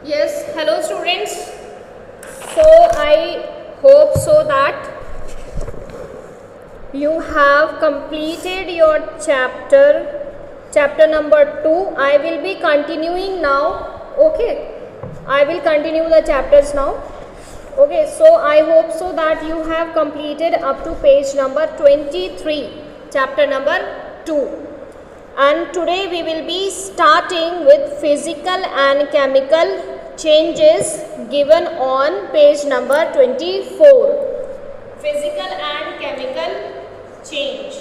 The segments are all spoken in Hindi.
Yes, hello students. So I hope so that you have completed your chapter number 2. I will be continuing now. Okay, I will continue the chapters now. Okay, so I hope so that you have completed up to page number 23, chapter number 2. And today we will be starting with physical and chemical changes given on page number 24. Physical and chemical change.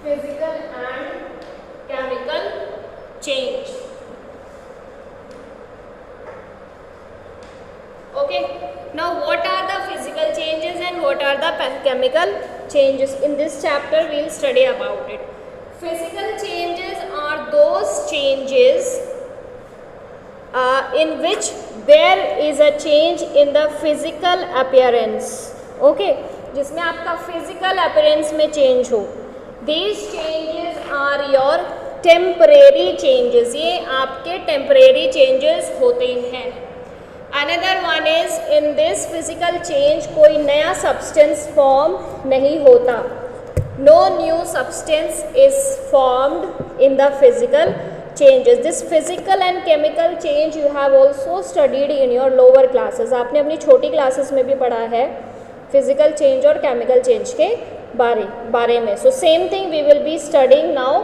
Physical and chemical change. Okay, now what are the physical changes and what are the chemical changes? In this chapter we will study about it. Physical changes are those changes in which there is a change in the physical appearance. Okay, जिसमें आपका physical appearance में change हो. These changes are your temporary changes. ये आपके temporary changes होते हैं. Another one is in this physical change कोई नया substance form नहीं होता. No new substance is formed in the physical changes. This physical and chemical change you have also studied in your lower classes. आपने अपनी छोटी classes में भी पढ़ा है physical change और chemical change के बारे में. So same thing we will be studying now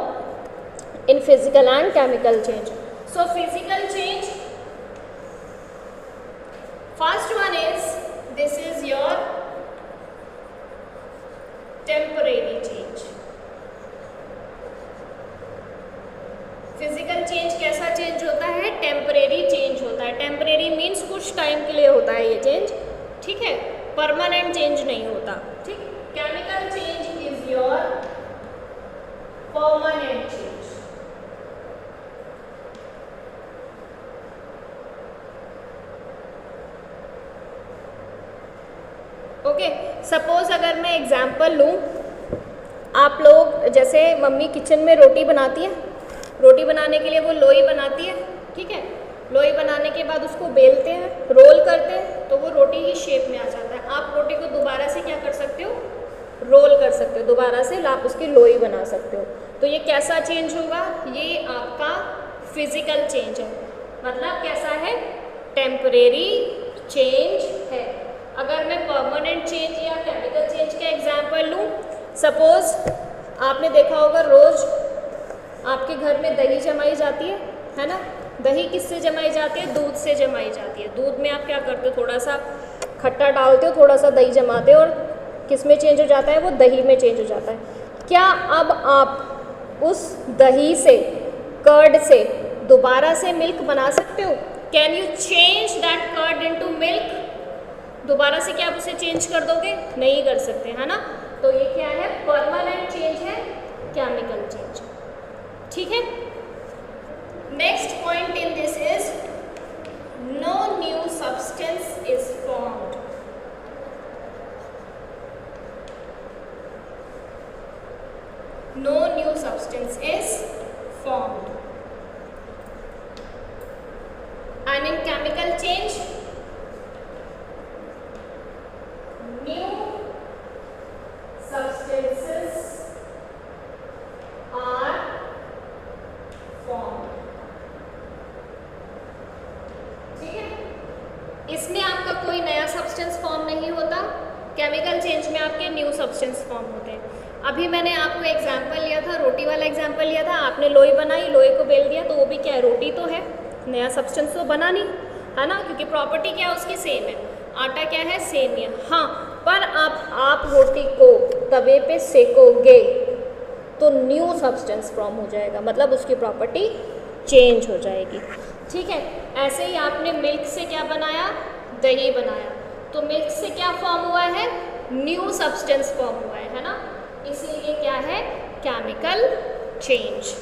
in physical and chemical change. So physical change, first one is, this is your temporary change. Physical change कैसा चेंज होता है? टेम्परेरी चेंज होता है. टेम्परेरी मीन्स कुछ टाइम के लिए होता है ये चेंज, ठीक है, परमानेंट चेंज नहीं होता. ठीक. Chemical change is your permanent change. Okay, suppose अगर मैं एग्जांपल लूँ, आप लोग जैसे मम्मी किचन में रोटी बनाती है, रोटी बनाने के लिए वो लोई बनाती है, ठीक है. लोई बनाने के बाद उसको बेलते हैं, रोल करते हैं, तो वो रोटी की शेप में आ जाता है. आप रोटी को दोबारा से क्या कर सकते हो? रोल कर सकते हो, दोबारा से आप उसकी लोई बना सकते हो. तो ये कैसा चेंज होगा? ये आपका फिजिकल चेंज है. मतलब कैसा है? टेम्परेरी चेंज है. अगर मैं परमानेंट चेंज या केमिकल चेंज का एग्जाम्पल लूँ, सपोज आपने देखा होगा रोज़ आपके घर में दही जमाई जाती है ना. दही किससे जमाई जाती है? दूध से जमाई जाती है. दूध में आप क्या करते हो? थोड़ा सा खट्टा डालते हो, थोड़ा सा दही जमाते हो, और किस में चेंज हो जाता है? वो दही में चेंज हो जाता है. क्या अब आप उस दही से, कर्ड से दोबारा से मिल्क बना सकते हो? Can you change that curd into milk? दोबारा से क्या आप उसे चेंज कर दोगे? नहीं कर सकते, है ना. तो ये क्या है? परमानेंट चेंज है, केमिकल चेंज. ठीक है. Next point in this is no new substance is formed. No new substance is formed. And in chemical change new substances are formed. ठीक है. इसमें आपका कोई नया सब्सटेंस फॉर्म नहीं होता. केमिकल चेंज में आपके न्यू सब्सटेंस फॉर्म होते हैं. अभी मैंने आपको एग्जांपल लिया था, रोटी वाला एग्जांपल लिया था. आपने लोई बनाई, लोई को बेल दिया, तो वो भी क्या है? रोटी तो है, नया सब्सटेंस तो बना नहीं, है ना, क्योंकि प्रॉपर्टी क्या है उसकी? सेम है. आटा क्या है? सेम है. हाँ, पर आप रोटी को तवे पे सेकोगे तो न्यू सब्सटेंस फॉर्म हो जाएगा, मतलब उसकी प्रॉपर्टी चेंज हो जाएगी. ठीक है. ऐसे ही आपने मिल्क से क्या बनाया? दही बनाया. तो मिल्क से क्या फॉर्म हुआ है? न्यू सब्सटेंस फॉर्म हुआ है ना. इसीलिए क्या है? Chemical change.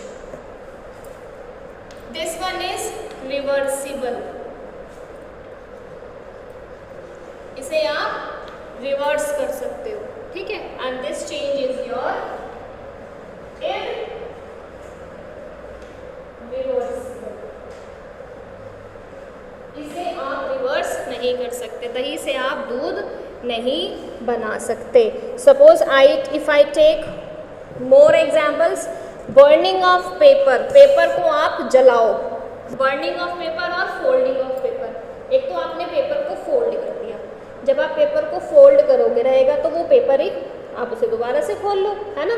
This one is reversible. इसे आप रिवर्स कर सकते हो. ठीक है. And this change is your सकते, दही से आप दूध नहीं बना सकते। Suppose if I take more examples, burning of paper, paper को आप जलाओ, बर्निंग ऑफ पेपर और फोल्डिंग ऑफ पेपर। एक तो आपने पेपर को फोल्ड कर दिया, जब आप पेपर को फोल्ड करोगे रहेगा तो वो पेपर ही आप उसे दोबारा से खोल लो, है ना।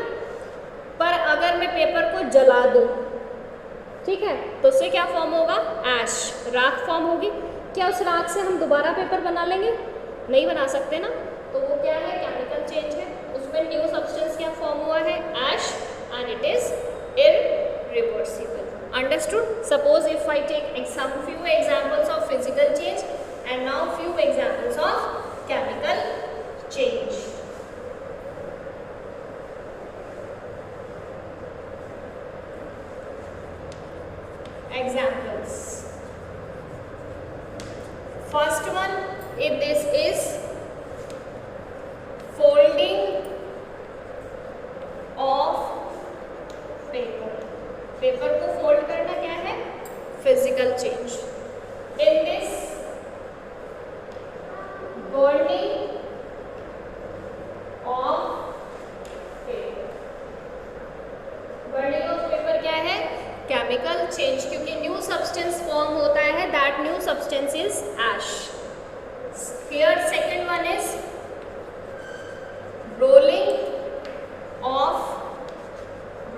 पर अगर मैं पेपर को जला दूँ, ठीक है, तो उससे क्या फॉर्म होगा, ऐश, राख फॉर्म होगी। क्या उस राख से हम दोबारा पेपर बना लेंगे, नहीं बना सकते ना। तो वो क्या है, केमिकल चेंज है, उसमें न्यू सब्सटेंस क्या फॉर्म हुआ है, ash, and it is irreversible. Understood? Suppose if I take few examples of physical change and now few examples of chemical change. Examples. First one, if this is folding of paper, paper को फोल्ड करना क्या है, physical change. In this burning of paper, burning of paper क्या है, केमिकल चेंज, क्योंकि न्यू सब्सटेंस फॉर्म होता है, that new substance is ash. Here second one is rolling of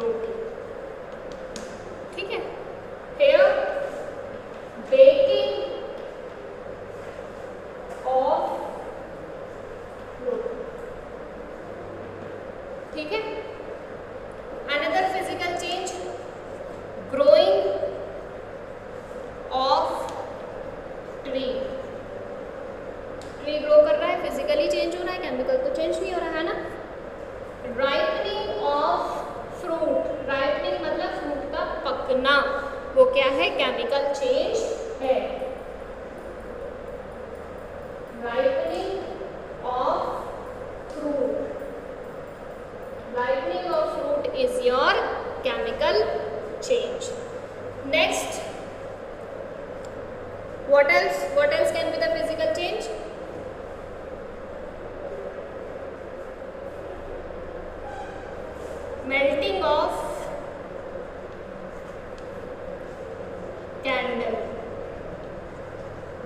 roti, ठीक है। Here baking of roti, ठीक है। Another physical change, growing of tree, tree grow कर रहा है, फिजिकली चेंज हो रहा है, केमिकल तो चेंज नहीं हो रहा है ना। राइपनिंग ऑफ फ्रूट, राइपनिंग मतलब फ्रूट का पकना, वो क्या है, केमिकल चेंज है। Ripening of fruit, ripening of fruit is your chemical change. Next, what else can be the physical change? Melting of candle,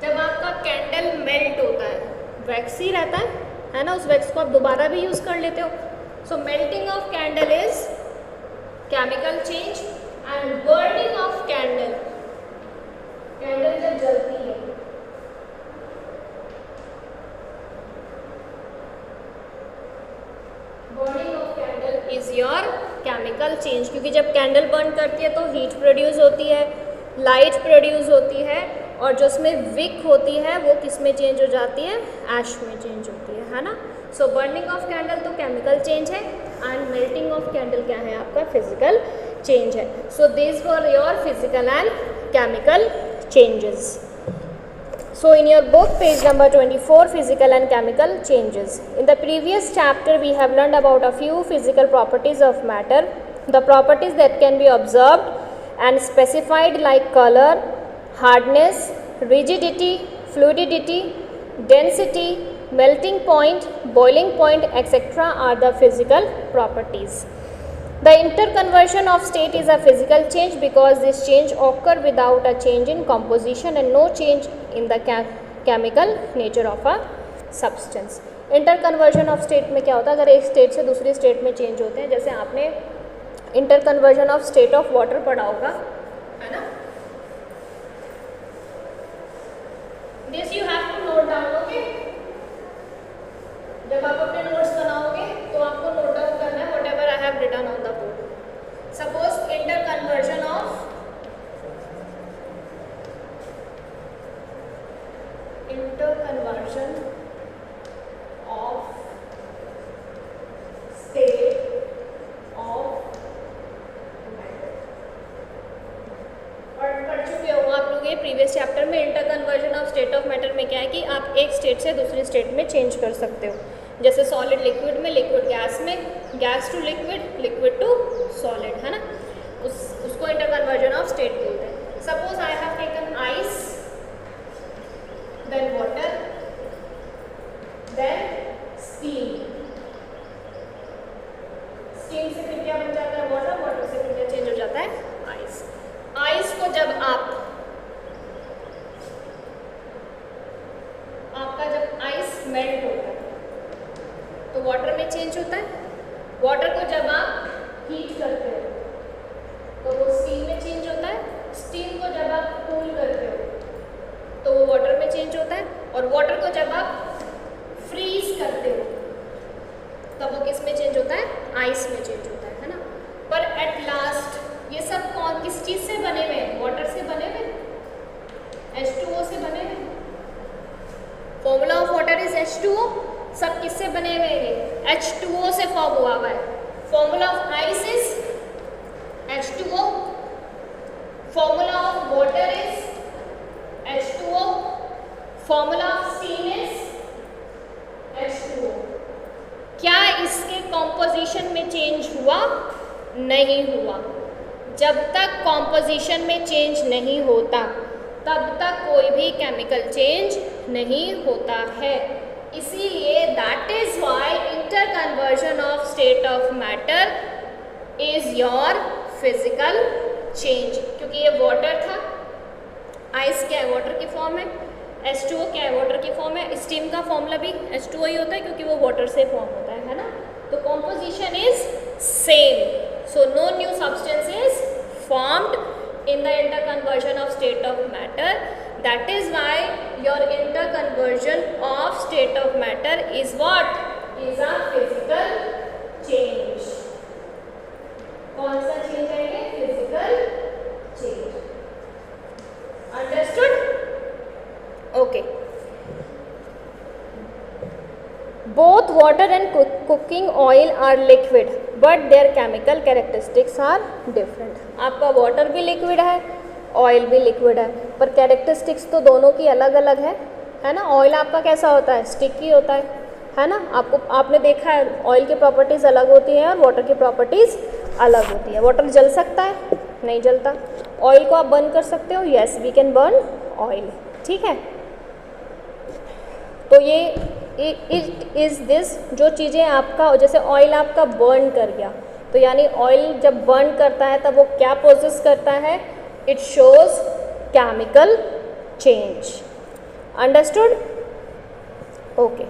जब आपका कैंडल मेल्ट होता है, वैक्स ही रहता है ना, उस वैक्स को आप दोबारा भी यूज कर लेते हो। So melting of candle is chemical change, and burning of candle, candle जब जलती है, burning of candle is your chemical change, क्योंकि जब कैंडल बर्न करती है तो हीट प्रोड्यूस होती है, लाइट प्रोड्यूस होती है, और जो उसमें विक होती है वो किस में चेंज हो जाती है, ऐश में चेंज होती है ना। सो बर्निंग ऑफ कैंडल तो केमिकल चेंज है, एंड मेल्टिंग ऑफ कैंडल क्या है, आपका फिजिकल चेंज है। So this for your physical and chemical changes. So in your book, page number 24, physical and chemical changes. In the previous chapter, we have learned about a few physical properties of matter. The properties that can be observed and specified like color, hardness, rigidity, fluidity, density, melting point, boiling point, etc. are the physical properties. The interconversion of state is a physical change because this change occur without a change in composition and no change in the chemical nature of a substance. Interconversion of state में क्या होता है, अगर एक स्टेट से दूसरी स्टेट में चेंज होते हैं, जैसे आपने interconversion of state of water पढ़ा होगा, है ना। This you have to note down, okay? जब आप अपने नोट्स बनाओगे तो आपको नोट डाउन करना है whatever I have written on the board. Suppose interconversion of state of matter. पढ़ चुके हो आप लोग ये प्रीवियस चैप्टर में। Interconversion of state of matter में क्या है कि आप एक स्टेट से दूसरी स्टेट में चेंज कर सकते हो, जैसे सॉलिड लिक्विड में, लिक्विड गैस में, gas to liquid, liquid to solid, है ना। उसको इंटरकन्वर्जन ऑफ स्टेट बोलते हैं। Suppose I have taken ice, then water, then steam. Steam से फिर क्या बन जाता है? वाटर। वाटर से फिर क्या चेंज हो जाता है? आइस। आइस को जब आपका जब आइस मेल्ट होता है तो वाटर में चेंज होता है। वाटर को जब आप हीट करते हो तो वो स्टीम में चेंज होता है। स्टीम को जब आप कूल करते हो तो वो वाटर में चेंज होता है। और वाटर को जब आप फ्रीज करते हो तब वो किस में चेंज होता है? आइस में चेंज होता है ना। पर एट लास्ट ये सब कौन किस चीज़ से बने हुए हैं? वाटर से बने हुए, H2O से बने हुए। Formula of water is H2O। सब किससे बने हुए हैं? H2O से फॉर्म हुआ है। Formula of ice is H2O। Formula of water is H2O। Formula of steam is H2O। क्या इसके कॉम्पोजिशन में चेंज हुआ? नहीं हुआ। जब तक कॉम्पोजिशन में चेंज नहीं होता तब तक कोई भी केमिकल चेंज नहीं होता है। इसीलिए that is why inter conversion of state of matter is your physical change. क्योंकि ये वाटर था, आइस क्या है? वाटर की फॉर्म है। H2O क्या है? वाटर की फॉर्म है। स्टीम का फॉर्मूला भी H2O ही होता है क्योंकि वो वाटर से फॉर्म होता है ना। तो composition is same. So no new substance is formed in the interconversion of state of matter. That is why your interconversion of state of matter is what? Is a physical change. कौन सा चेंज है ये? Physical change. Understood? Okay. Both water and cooking oil are liquid, but their chemical characteristics are different. आपका वाटर भी लिक्विड है, ऑयल भी लिक्विड है, पर कैरेक्टरिस्टिक्स तो दोनों की अलग अलग है ना। ऑयल आपका कैसा होता है? स्टिकी होता है ना। आपने देखा है ऑयल की प्रॉपर्टीज़ अलग होती हैं और वाटर की प्रॉपर्टीज़ अलग होती है। वाटर जल सकता है? नहीं जलता। ऑयल को आप बर्न कर सकते हो? Yes, we can burn oil. ठीक है। तो ये इट इज़ दिस, जो चीज़ें आपका जैसे ऑयल आपका बर्न कर गया तो यानी ऑयल जब बर्न करता है तब वो क्या प्रोसेस करता है? It shows chemical change. Understood? Okay.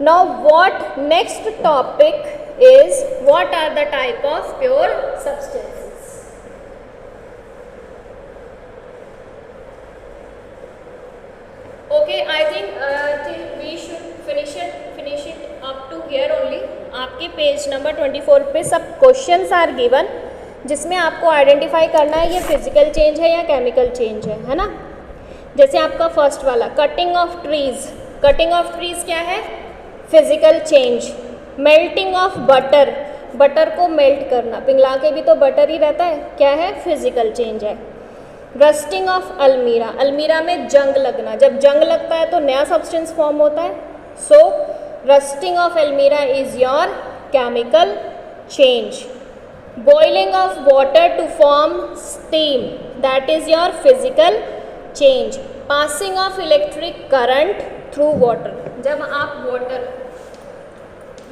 Now what next topic is what are the type of pure substances. Okay, I think we should finish it up to here only. आपके पेज नंबर 24 पे सब क्वेश्चंस आर गिवन जिसमें आपको आइडेंटिफाई करना है ये फिजिकल चेंज है या केमिकल चेंज है ना। जैसे आपका फर्स्ट वाला cutting of trees. Cutting of trees क्या है? Physical change. Melting of butter. Butter को मेल्ट करना, पिघला के भी तो बटर ही रहता है, क्या है? फिजिकल चेंज है। रस्टिंग ऑफ अलमीरा। अलमीरा में जंग लगना, जब जंग लगता है तो नया सब्सटेंस फॉर्म होता है। So rusting of almirah is your chemical change. Boiling of water to form steam, that is your physical change. Passing of electric current through water. जब आप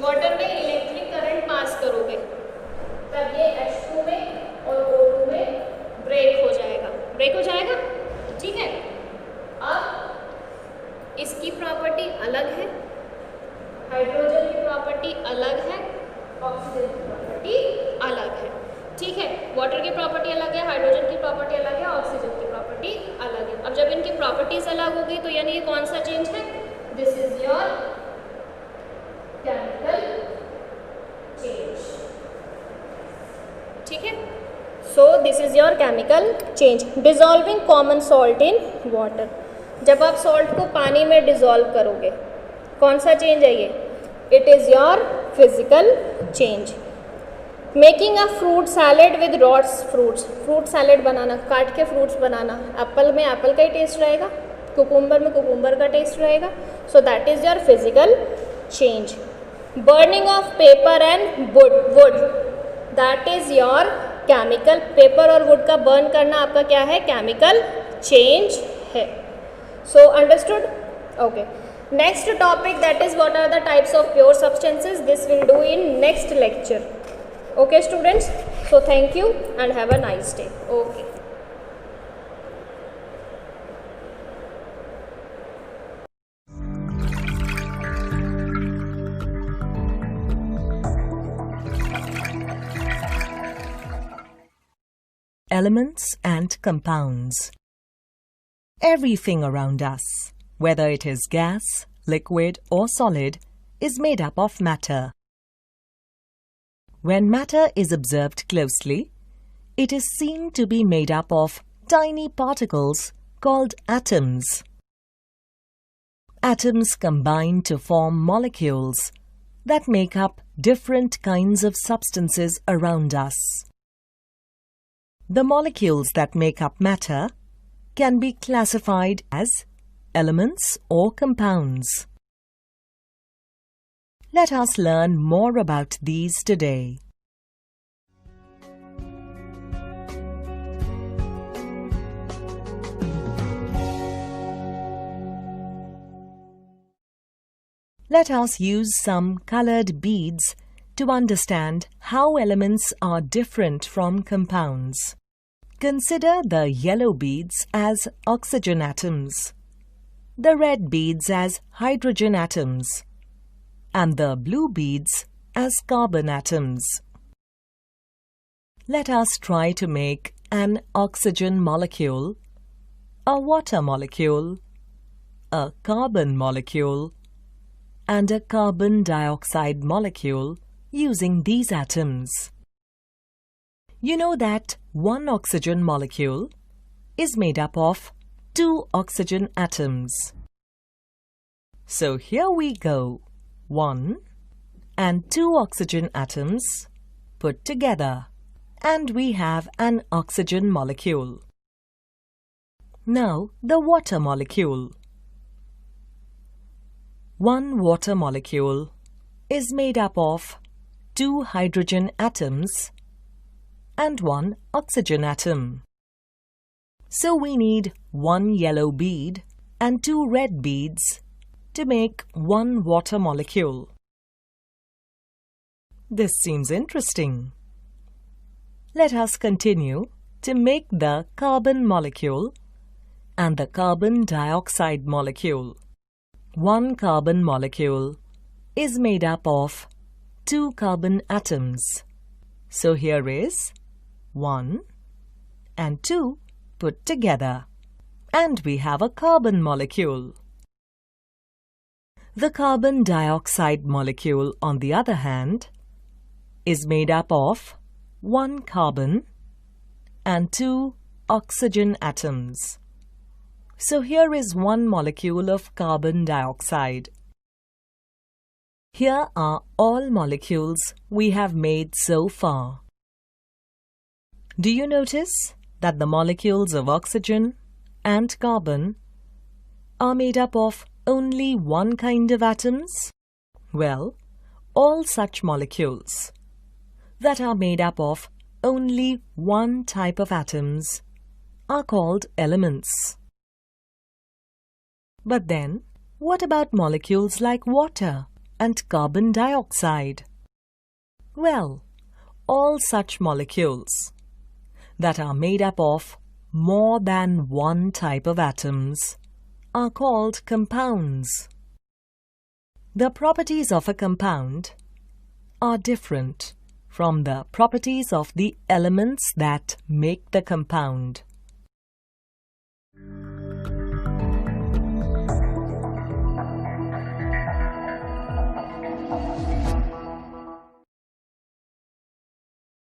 वाटर में इलेक्ट्रिक करंट पास करोगे तब ये H2 में और O2 में ब्रेक हो जाएगा। ठीक है। अब इसकी प्रॉपर्टी अलग है, हाइड्रोजन की प्रॉपर्टी अलग है, ऑक्सीजन की प्रॉपर्टी अलग है। ठीक है। वाटर की प्रॉपर्टी अलग है, हाइड्रोजन की प्रॉपर्टी अलग है, ऑक्सीजन की प्रॉपर्टी अलग है। अब जब इनकी प्रॉपर्टीज अलग होगी तो यानी ये कौन सा चेंज है? This is your chemical change. ठीक है। So this is your chemical change. Dissolving common salt in water. जब आप सॉल्ट को पानी में डिजॉल्व करोगे कौन सा चेंज है ये? It is your physical change. Making a fruit salad with rots fruits. Fruit salad बनाना, काट के फ्रूट्स बनाना। एप्पल में एप्पल का ही टेस्ट रहेगा, कुकुम्बर में कुकुम्बर का टेस्ट रहेगा। So that is your physical change. Burning of paper and wood, that is your chemical. Paper और वुड का बर्न करना आपका क्या है? केमिकल चेंज है। So understood? Okay. Next topic, that is what are the types of pure substances. This we'll do in next lecture. Okay students, so thank you and have a nice day. Okay. Elements and compounds. Everything around us, whether it is gas, liquid or solid, is made up of matter. When matter is observed closely, it is seen to be made up of tiny particles called atoms. Atoms combine to form molecules that make up different kinds of substances around us. The molecules that make up matter can be classified as elements or compounds. Let us learn more about these today. Let us use some colored beads to understand how elements are different from compounds. Consider the yellow beads as oxygen atoms, the red beads as hydrogen atoms, and the blue beads as carbon atoms. Let us try to make an oxygen molecule, a water molecule, a carbon molecule, and a carbon dioxide molecule using these atoms. You know that one oxygen molecule is made up of 2 oxygen atoms. So here we go, 1 and 2 oxygen atoms put together, and we have an oxygen molecule. Now the water molecule. One water molecule is made up of 2 hydrogen atoms and 1 oxygen atom. So we need 1 yellow bead and 2 red beads to make 1 water molecule. This seems interesting. Let us continue to make the carbon molecule and the carbon dioxide molecule. 1 carbon molecule is made up of 2 carbon atoms. So here is 1 and 2 put together, and we have a carbon molecule. The carbon dioxide molecule, on the other hand, is made up of 1 carbon and 2 oxygen atoms. So here is 1 molecule of carbon dioxide. Here are all molecules we have made so far. Do you notice that the molecules of oxygen and carbon are made up of only 1 kind of atoms? Well, all such molecules that are made up of only 1 type of atoms are called elements. But then, what about molecules like water and carbon dioxide? Well, all such molecules that are made up of more than 1 type of atoms are called compounds. The properties of a compound are different from the properties of the elements that make the compound.